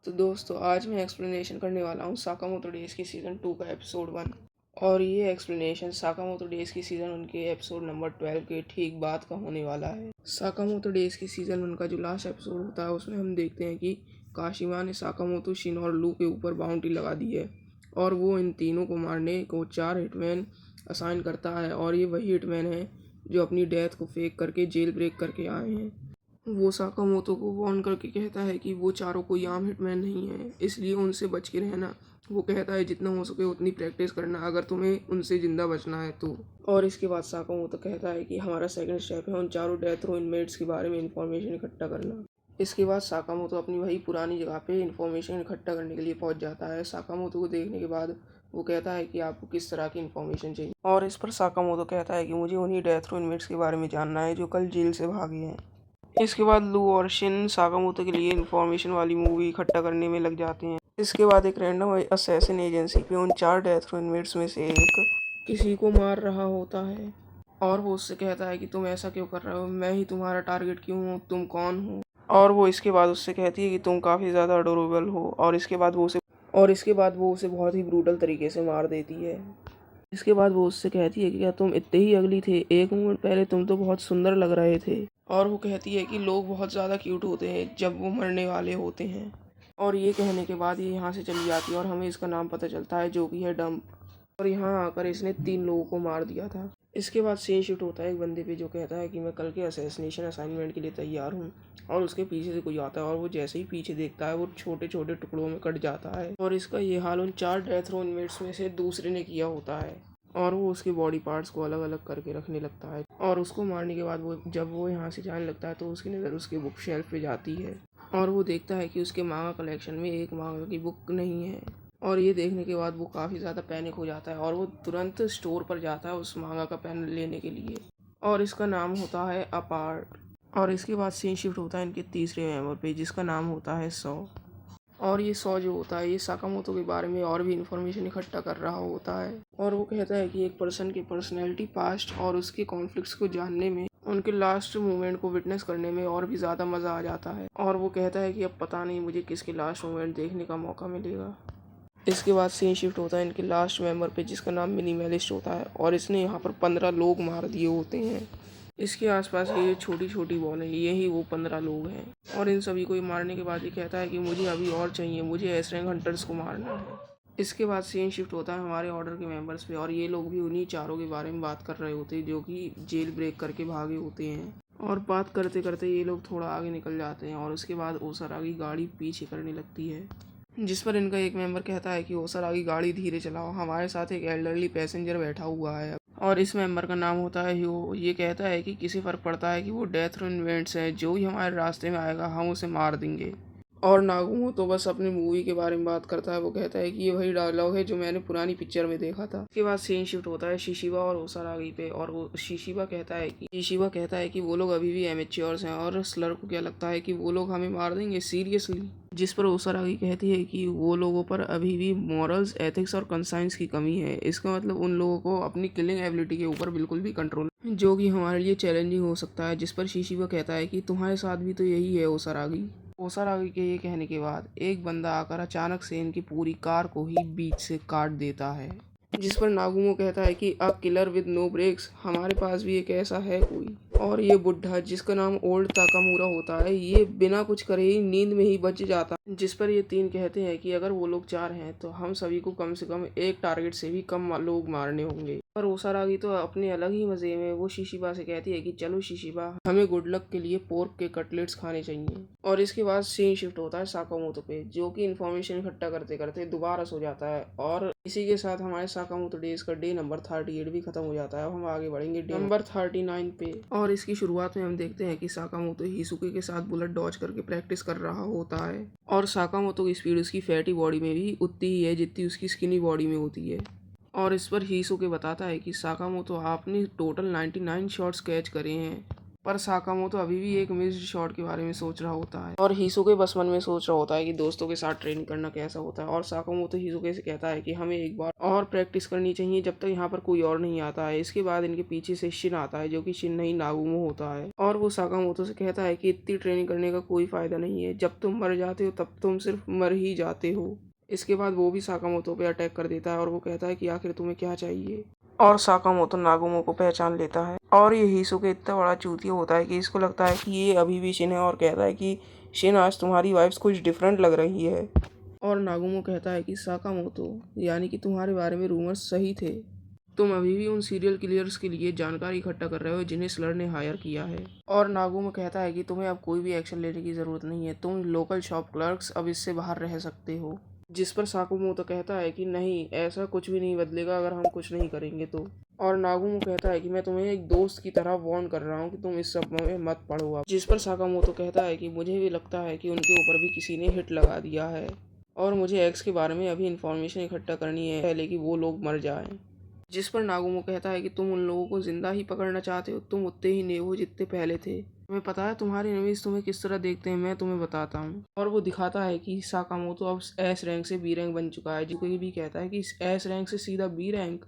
तो दोस्तों आज मैं एक्सप्लेनेशन करने वाला हूँ साकामोतो डेज़ की सीज़न 2 का एपिसोड 1। और ये एक्सप्लेनेशन साकामोतो डेज़ की सीज़न 1 के एपिसोड नंबर 12 के ठीक बाद का होने वाला है। साकामोतो डेज़ की सीज़न 1 का जो लास्ट एपिसोड होता है उसमें हम देखते हैं कि काशिमा ने साकामोतो, शिन और लू के ऊपर बाउंड्री लगा दी है और वो इन तीनों को मारने को 4 हिटमैन असाइन करता है और ये वही हिटमैन है जो अपनी डेथ को फेक करके जेल ब्रेक करके आए हैं। वो साकामोतो को वार्न करके कहता है कि वो चारों कोई आम हिटमैन नहीं है, इसलिए उनसे बच के रहना। वो कहता है जितना हो सके उतनी प्रैक्टिस करना अगर तुम्हें उनसे ज़िंदा बचना है तो। और इसके बाद साकामोतो कहता है कि हमारा सेकंड स्टेप है उन चारों डेथ रो इनमेट्स के बारे में इंफॉर्मेशन इकट्ठा करना। इसके बाद साकामोतो अपनी वही पुरानी जगह पे इंफॉर्मेशन इकट्ठा करने के लिए पहुंच जाता है। साकामोतो को देखने के बाद वो कहता है कि आपको किस तरह की इंफॉर्मेशन चाहिए, और इस पर साकामोतो कहता है कि मुझे उन्हीं डेथ रो इनमेट्स के बारे में जानना है जो कल जेल से भागे हैं। इसके बाद लू और शिन साकामोतो के लिए इंफॉर्मेशन वाली मूवी इकट्ठा करने में लग जाते हैं। इसके बाद एक रैंडम असैसिन एजेंसी पे उन 4 डेथ रो इनमेट्स में से एक किसी को मार रहा होता है और वो उससे कहता है कि तुम ऐसा क्यों कर रहे हो, मैं ही तुम्हारा टारगेट क्यों हूँ, तुम कौन हो। और वो इसके बाद उससे कहती है कि तुम काफ़ी ज़्यादा अडोरेबल हो और इसके बाद वो उसे बहुत ही ब्रूटल तरीके से मार देती है। इसके बाद वो उससे कहती है कि क्या तुम इतने ही अगली थे, एक मोमेंट पहले तुम तो बहुत सुंदर लग रहे थे। और वो कहती है कि लोग बहुत ज़्यादा क्यूट होते हैं जब वो मरने वाले होते हैं। और ये कहने के बाद ये यहाँ से चली जाती है और हमें इसका नाम पता चलता है जो कि है डंप। और यहाँ आकर इसने 3 लोगों को मार दिया था। इसके बाद सीन शिफ्ट होता है एक बंदे पे जो कहता है कि मैं कल के असैसिनेशन असाइनमेंट के लिए तैयार हूँ। और उसके पीछे से कोई आता है और वो जैसे ही पीछे देखता है वो छोटे छोटे टुकड़ों में कट जाता है और इसका ये हाल उन 4 डेथ रो इनमेट्स में से दूसरे ने किया होता है। और वो उसके बॉडी पार्ट्स को अलग अलग करके रखने लगता है और उसको मारने के बाद जब वो यहाँ से जाने लगता है तो उसकी नज़र उसके बुक शेल्फ पे जाती है और वो देखता है कि उसके मांगा कलेक्शन में एक मांगा की बुक नहीं है। और ये देखने के बाद वो काफ़ी ज़्यादा पैनिक हो जाता है और वो तुरंत स्टोर पर जाता है उस मांगा का पेन लेने के लिए और इसका नाम होता है अपार्ट। और इसके बाद सीन शिफ्ट होता है इनके तीसरे मेंबर पे जिसका नाम होता है सौ। और ये सौ जो होता है ये साकामोतो के बारे में और भी इंफॉर्मेशन इकट्ठा कर रहा होता है और वो कहता है कि एक पर्सन की पर्सनैलिटी, पास्ट और उसके कॉन्फ्लिक्ट्स को जानने में, उनके लास्ट मोमेंट को विटनेस करने में और भी ज़्यादा मज़ा आ जाता है। और वो कहता है कि अब पता नहीं मुझे किसके लास्ट मोमेंट देखने का मौका मिलेगा। इसके बाद सीन शिफ्ट होता है इनके लास्ट मेंबर पे जिसका नाम मिनिमलिस्ट होता है और इसने यहाँ पर 15 लोग मार दिए होते हैं। इसके आसपास ये छोटी छोटी बॉल है, यही वो 15 लोग हैं। और इन सभी को ये मारने के बाद ये कहता है कि मुझे अभी और चाहिए, मुझे एस रैंक हंटर्स को मारना है। इसके बाद सीन शिफ्ट होता है हमारे ऑर्डर के मेंबर्स पे और ये लोग भी उन्हीं चारों के बारे में बात कर रहे होते हैं जो कि जेल ब्रेक करके भागे होते हैं। और बात करते करते ये लोग थोड़ा आगे निकल जाते हैं और उसके बाद ओसारागी गाड़ी पीछे करने लगती है जिस पर इनका एक मेंबर कहता है कि ओसारागी गाड़ी धीरे चलाओ, हमारे साथ एक एल्डरली पैसेंजर बैठा हुआ है। और इस मेंबर का नाम होता है ह्यो। ये कहता है कि किसी फर्क पड़ता है कि वो डेथ रो इवेंट्स है, जो ही हमारे रास्ते में आएगा हम उसे मार देंगे। और नागुमो तो बस अपनी मूवी के बारे में बात करता है। वो कहता है कि ये वही डायलॉग है जो मैंने पुरानी पिक्चर में देखा था। उसके बाद सीन शिफ्ट होता है शिशिबा और ओसारागी पे और वो शिशिबा कहता है कि वो लोग अभी भी एमेच्योर्स हैं और स्लर को क्या लगता है कि वो लोग हमें मार देंगे सीरियसली। जिस पर ओसारागी कहती है कि वो लोगों पर अभी भी मॉरल्स, एथिक्स और कंसाइंस की कमी है। इसका मतलब उन लोगों को अपनी किलिंग एबिलिटी के ऊपर बिल्कुल भी कंट्रोल, जो कि हमारे लिए चैलेंजिंग हो सकता है। जिस पर शिशिबा कहता है कि तुम्हारे साथ भी तो यही है ओसारागी। ओसारागी के ये कहने के बाद एक बंदा आकर अचानक से इनकी पूरी कार को ही बीच से काट देता है। जिस पर नागुमो कहता है कि a killer with no brakes, हमारे पास भी एक ऐसा है कोई। और ये बुढ़ा जिसका नाम ओल्ड ताकामुरा होता है ये बिना कुछ करे ही नींद में ही बच जाता है। जिस पर ये तीन कहते हैं कि अगर वो लोग 4 हैं तो हम सभी को कम से कम एक टारगेट से भी कम लोग मारने होंगे। पर ओसारागी तो अपने अलग ही मजे में वो शिशिबा से कहती है कि चलो शिशिबा, हमें गुड लक के लिए पोर्क के कटलेट्स खाने चाहिए। और इसके बाद सीन शिफ्ट होता है साकामोतो पे जो कि इन्फॉर्मेशन इकट्ठा करते करते दोबारा सो जाता है और इसी के साथ हमारे साकामोतो डेज का डे नंबर 38 भी खत्म हो जाता है। अब हम आगे बढ़ेंगे डे नंबर 39 पे। और इसकी शुरुआत में हम देखते हैं कि साकामोतो हिसुके के साथ बुलेट डॉज करके प्रैक्टिस कर रहा होता है और साकामोतो की स्पीड उसकी फैटी बॉडी में भी उतनी ही है जितनी उसकी स्किनी बॉडी में होती है। और इस पर हिसुके बताता है कि साकामोतो आपने टोटल 99 शॉट्स कैच करे हैं पर साकामोतो अभी भी एक मिस्ड शॉट के बारे में सोच रहा होता है और हिसुके बस मन में सोच रहा होता है कि दोस्तों के साथ ट्रेनिंग करना कैसा होता है। और साकामोतो हिसुके से कहता है कि हमें एक बार और प्रैक्टिस करनी चाहिए जब तक यहाँ पर कोई और नहीं आता है। इसके बाद इनके पीछे से शिन आता है जो कि शिन नहीं नागुमो होता है और वो साकामोतो से कहता है कि इतनी ट्रेनिंग करने का कोई फायदा नहीं है, जब तुम मर जाते हो तब तुम सिर्फ मर ही जाते हो। इसके बाद वो भी साकामोतो पे अटैक कर देता है और वो कहता है कि आखिर तुम्हें क्या चाहिए। और साकामोतो नागुमो को पहचान लेता है और ये हिसुके इतना बड़ा चूतिया होता है कि इसको लगता है कि ये अभी भी शिन है और कहता है कि शिन आज तुम्हारी वाइफ्स कुछ डिफरेंट लग रही है। और नागुमो कहता है कि साकामोतो यानी कि तुम्हारे बारे में रूमर्स सही थे, तुम अभी भी उन सीरियल किलर्स के लिए जानकारी इकट्ठा कर रहे हो जिन्हें स्लर ने हायर किया है। और नागुमो कहता है कि तुम्हें अब कोई भी एक्शन लेने की ज़रूरत नहीं है, तुम लोकल शॉप क्लर्क्स अब इससे बाहर रह सकते हो। जिस पर साकामोतो कहता है कि नहीं, ऐसा कुछ भी नहीं बदलेगा अगर हम कुछ नहीं करेंगे तो। और नागुमो कहता है कि मैं तुम्हें एक दोस्त की तरह वार्न कर रहा हूँ कि तुम इस सब में मत पड़ो अब। जिस पर साकामोतो कहता है कि मुझे भी लगता है कि उनके ऊपर भी किसी ने हिट लगा दिया है और मुझे एक्स के बारे में अभी इन्फॉर्मेशन इकट्ठा करनी है पहले कि वो लोग मर जाएं। जिस पर नागुमो कहता है कि तुम उन लोगों को जिंदा ही पकड़ना चाहते हो, तुम उतने ही नेव हो जितने पहले थे। तुम्हें पता है तुम्हारे एनिमीज तुम्हें किस तरह देखते हैं, मैं तुम्हें बताता हूँ। और वो दिखाता है कि साकामोतो अब एस रैंक से बी रैंक बन चुका है, जो कोई भी कहता है कि एस रैंक से सीधा बी रैंक।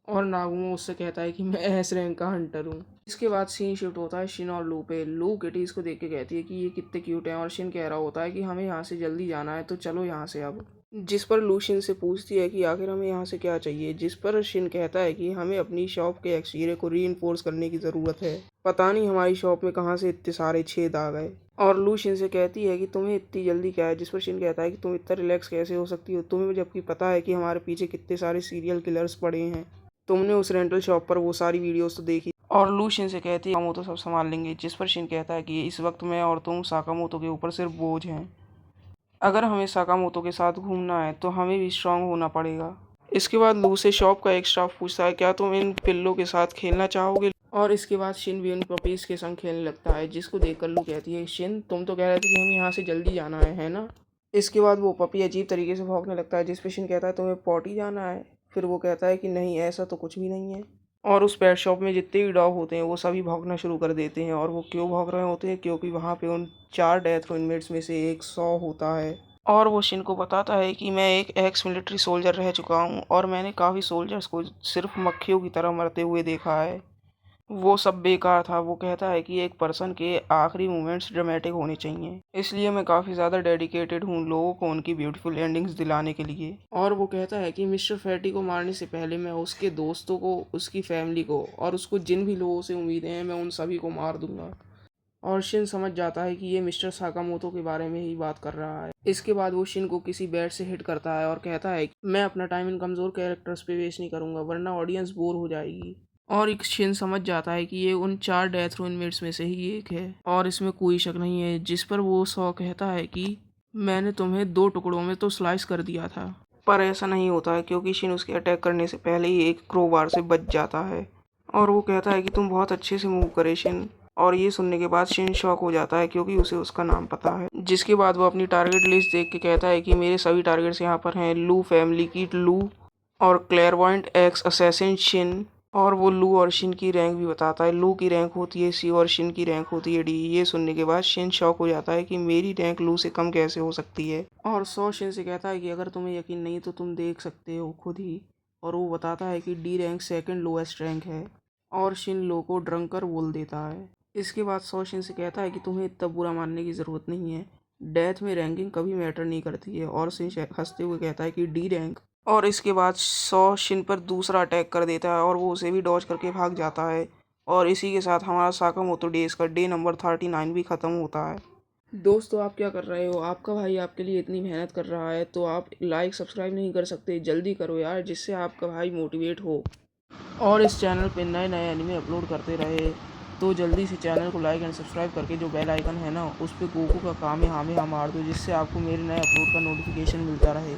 और नागुमो उससे कहता है कि मैं एस रैंक का हंटर हूँ। इसके बाद सीन शिफ्ट होता है शिन और लू पे। लू किटीज को देख के कहती है कि ये कितने क्यूट हैं और शिन कह रहा होता है कि हमें यहाँ से जल्दी जाना है तो चलो यहाँ से अब। जिस पर लू शिन से पूछती है कि आखिर हमें यहाँ से क्या चाहिए, जिस पर शिन कहता है कि हमें अपनी शॉप के एक्सटीरियर को रीइंफोर्स करने की ज़रूरत है, पता नहीं हमारी शॉप में कहाँ से इतने सारे छेद आ गए। और लू शिन से कहती है कि तुम्हें इतनी जल्दी क्या है, जिस पर शिन कहता है कि तुम इतना रिलैक्स कैसे हो सकती हो, तुम्हें जबकि पता है कि हमारे पीछे कितने सारे सीरियल किलर्स पड़े हैं, तुमने उस रेंटल शॉप पर वो सारी वीडियोस तो देखी। और लू शिन से कहती है साकामोतो सब संभाल लेंगे, जिस पर शिन कहता है कि इस वक्त मैं और तुम साकामोतो के ऊपर सिर्फ बोझ हैं, अगर हमें साकामोतो के साथ घूमना है तो हमें भी स्ट्रांग होना पड़ेगा। इसके बाद लू से शॉप का एक स्टाफ पूछता है क्या तुम इन पिल्लों के साथ खेलना चाहोगे। और इसके बाद शिन भी उन पपीज के संग खेलने लगता है, जिसको देखकर लू कहती है शिन तुम तो कह रहे थे कि हमें यहाँ से जल्दी जाना है ना। इसके बाद वो पपी अजीब तरीके से भौंकने लगता है, जिस पे शिन कहता है तुम्हें पॉटी जाना है। फिर वो कहता है कि नहीं, ऐसा तो कुछ भी नहीं है। और उस पेट शॉप में जितने भी डॉग होते हैं वो सभी भौंकना शुरू कर देते हैं। और वो क्यों भौंक रहे होते हैं, क्योंकि वहाँ पे उन 4 डेथ रो इनमेट्स में से एक 100 होता है। और वो शिन को बताता है कि मैं एक एक्स मिलिट्री सोल्जर रह चुका हूँ और मैंने काफ़ी सोल्जर्स को सिर्फ मक्खियों की तरह मरते हुए देखा है, वो सब बेकार था। वो कहता है कि एक पर्सन के आखिरी मोमेंट्स ड्रामेटिक होने चाहिए, इसलिए मैं काफ़ी ज़्यादा डेडिकेटेड हूँ लोगों को उनकी ब्यूटीफुल एंडिंग्स दिलाने के लिए। और वो कहता है कि मिस्टर फैटी को मारने से पहले मैं उसके दोस्तों को, उसकी फैमिली को और उसको जिन भी लोगों से उम्मीदें हैं मैं उन सभी को मार दूंगा। और शिन समझ जाता है कि ये मिस्टर साकामोतो के बारे में ही बात कर रहा है। इसके बाद वो शिन को किसी बेड से हिट करता है और कहता है कि मैं अपना टाइम इन कमज़ोर कैरेक्टर्स पे वेस्ट नहीं करूँगा वरना ऑडियंस बोर हो जाएगी। और एक शिन समझ जाता है कि ये उन 4 डेथ रो इनमेट्स में से ही एक है और इसमें कोई शक नहीं है। जिस पर वो सौ कहता है कि मैंने तुम्हें 2 टुकड़ों में तो स्लाइस कर दिया था। पर ऐसा नहीं होता है क्योंकि शिन उसके अटैक करने से पहले ही एक क्रोबार से बच जाता है। और वो कहता है कि तुम बहुत अच्छे से मूव करे शिन। और ये सुनने के बाद शिन शॉक हो जाता है क्योंकि उसे उसका नाम पता है। जिसके बाद वो अपनी टारगेट लिस्ट देख के कहता है कि मेरे सभी टारगेट्स यहाँ पर हैं, लू फैमिली की लू और क्लेयरवॉइंट एक्स असैसिन शिन। और वो लू और शिन की रैंक भी बताता है, लू की रैंक होती है सी और शिन की रैंक होती है डी। ये सुनने के बाद शिन शॉक हो जाता है कि मेरी रैंक लू से कम कैसे हो सकती है। और सौ शिन से कहता है कि अगर तुम्हें यकीन नहीं तो तुम देख सकते हो खुद ही। और वो बताता है कि D rank second lowest rank है और शिन लो को ड्रंकर बोल देता है। इसके बाद सौ शिन से कहता है कि तुम्हें इतना बुरा मानने की ज़रूरत नहीं है, डेथ में रैंकिंग कभी मैटर नहीं करती है। और शिन हंसते हुए कहता है कि डी रैंक। और इसके बाद सौ शिन पर दूसरा अटैक कर देता है और वो उसे भी डॉज करके भाग जाता है। और इसी के साथ हमारा साकामोतो डेज का डे नंबर 39 भी ख़त्म होता है। दोस्तों आप क्या कर रहे हो, आपका भाई आपके लिए इतनी मेहनत कर रहा है तो आप लाइक सब्सक्राइब नहीं कर सकते, जल्दी करो यार, जिससे आपका भाई मोटिवेट हो और इस चैनल पे नए नए एनिमे अपलोड करते रहे। तो जल्दी से चैनल को लाइक एंड सब्सक्राइब करके जो बेल आइकन है ना उस पर गोकू का काम है हाँ में हाँ मार दो, जिससे आपको मेरे नए अपलोड का नोटिफिकेशन मिलता रहे।